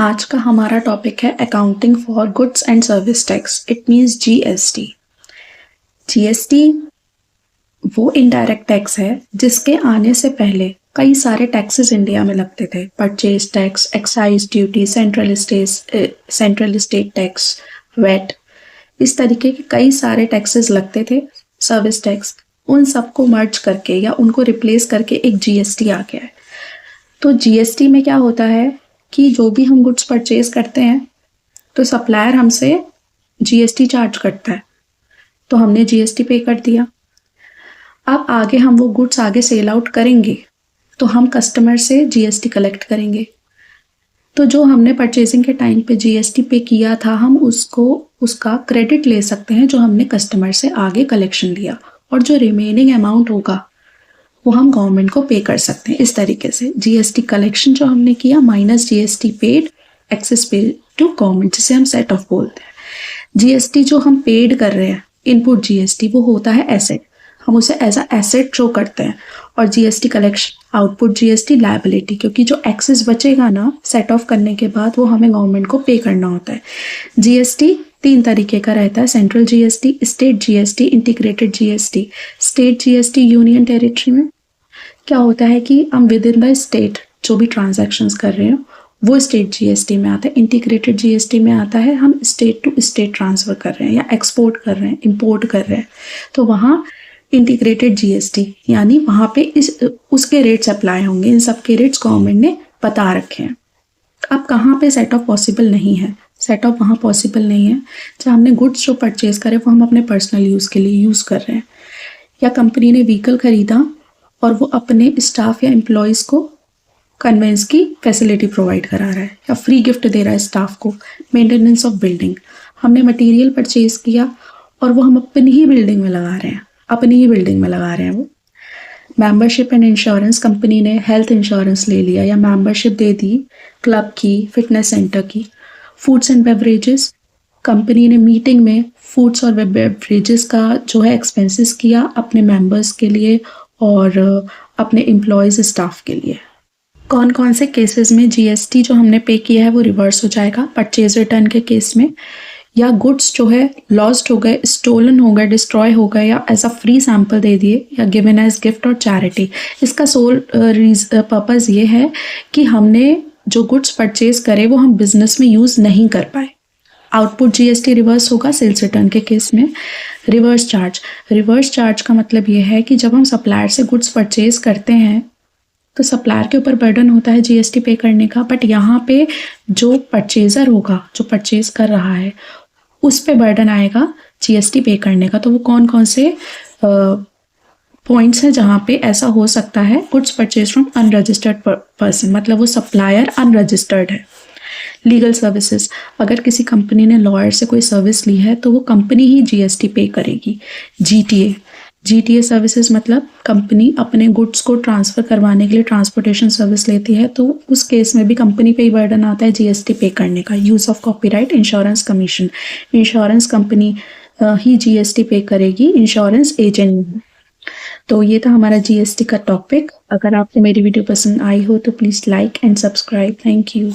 आज का हमारा टॉपिक है accounting for goods and service tax. It means GST. GST वो इनडायरेक्ट टैक्स है जिसके आने से पहले कई सारे टैक्सेस इंडिया में लगते थे। Purchase tax, excise duty, central state tax, VAT, इस तरीके के कई सारे टैक्सेस लगते थे। सर्विस टैक्स, उन सबको मर्ज करके या उनको रिप्लेस करके एक जीएसटी आ गया है। तो जीएसटी में क्या होता है कि जो भी हम गुड्स परचेज करते हैं तो सप्लायर हमसे जीएसटी चार्ज करता है, तो हमने जीएसटी पे कर दिया। अब आगे हम वो गुड्स आगे सेल आउट करेंगे तो हम कस्टमर से जीएसटी कलेक्ट करेंगे। तो जो हमने परचेजिंग के टाइम पे जीएसटी पे किया था, हम उसका क्रेडिट ले सकते हैं जो हमने कस्टमर से आगे कलेक्शन लिया, और जो रिमेनिंग अमाउंट होगा वो हम गवर्नमेंट को पे कर सकते हैं। इस तरीके से जीएसटी कलेक्शन जो हमने किया minus GST paid, excess paid to government, जिसे हम सेट ऑफ बोलते हैं। जीएसटी जो हम पेड कर रहे हैं, इनपुट जीएसटी, वो होता है एसेट, हम उसे एज अ एसेट शो करते हैं। और GST collection, output GST liability, क्योंकि जो एक्सेस बचेगा ना सेट ऑफ करने के बाद वो हमें गवर्नमेंट को पे करना होता है। जीएसटी 3 तरीके का रहता है, central GST, state GST, integrated GST. State GST union territory में क्या होता है कि हम विद इन द स्टेट जो भी ट्रांजैक्शंस कर रहे हैं वो स्टेट जीएसटी में आता है। इंटीग्रेटेड जीएसटी में आता है हम स्टेट टू स्टेट ट्रांसफ़र कर रहे हैं या एक्सपोर्ट कर रहे हैं, इंपोर्ट कर रहे हैं, तो वहाँ इंटीग्रेटेड जीएसटी, यानी वहाँ पे उसके रेट्स अप्लाई होंगे। इन सब के रेट्स गवर्नमेंट ने बता रखे हैं। अब कहाँ पे सेट ऑफ पॉसिबल नहीं है? सेट ऑफ वहाँ पॉसिबल नहीं है जब हमने गुड्स जो परचेज करे वो हम अपने पर्सनल यूज़ के लिए यूज़ कर रहे हैं, या कंपनी ने व्हीकल खरीदा और वो अपने स्टाफ या एम्प्लॉयज़ को कन्वेंस की फैसिलिटी प्रोवाइड करा रहा है या फ्री गिफ्ट दे रहा है स्टाफ को। मेंटेनेंस ऑफ बिल्डिंग, हमने मटेरियल परचेज किया और वो हम अपनी ही बिल्डिंग में लगा रहे हैं, वो। मेंबरशिप एंड इंश्योरेंस, कंपनी ने हेल्थ इंश्योरेंस ले लिया या मेंबरशिप दे दी क्लब की, फिटनेस सेंटर की। फूड्स एंड बेवरेजेस, कंपनी ने मीटिंग में फूड्स और बेवरेजेस का जो है एक्सपेंसेस किया अपने मेंबर्स के लिए और अपने एम्प्लॉयज़ स्टाफ के लिए। कौन कौन से केसेस में जीएसटी जो हमने पे किया है वो रिवर्स हो जाएगा? परचेज रिटर्न के केस में, या गुड्स जो है लॉस्ट हो गए, स्टोलन हो गए, डिस्ट्रॉय हो गए, या ऐसा फ्री सैंपल दे दिए, या गिवन एज गिफ्ट और चैरिटी। इसका सोल पर्पज़ ये है कि हमने जो गुड्स परचेज करे वो हम बिजनेस में यूज़ नहीं कर पाए। आउटपुट जीएसटी रिवर्स होगा सेल्स रिटर्न के केस में। रिवर्स चार्ज का मतलब ये है कि जब हम सप्लायर से गुड्स परचेज करते हैं तो सप्लायर के ऊपर बर्डन होता है जीएसटी पे करने का, बट यहाँ पे जो परचेजर होगा, जो परचेज कर रहा है, उस पे बर्डन आएगा जीएसटी पे करने का। तो वो कौन कौन से पॉइंट्स हैं जहाँ पे ऐसा हो सकता है? Goods purchase from unregistered person, मतलब वो सप्लायर अनरजिस्टर्ड है। लीगल सर्विसेज, अगर किसी कंपनी ने लॉयर से कोई सर्विस ली है तो वो कंपनी ही जीएसटी पे करेगी। जीटीए सर्विसेज, मतलब कंपनी अपने गुड्स को ट्रांसफ़र करवाने के लिए ट्रांसपोर्टेशन सर्विस लेती है, तो उस केस में भी कंपनी पे ही बर्डन आता है जीएसटी पे करने का। Use of copyright, insurance commission, insurance company he GST पे करेगी, इंश्योरेंस एजेंट। तो ये था हमारा जीएसटी का टॉपिक। अगर आपको मेरी वीडियो पसंद आई हो तो please like and subscribe. Thank you.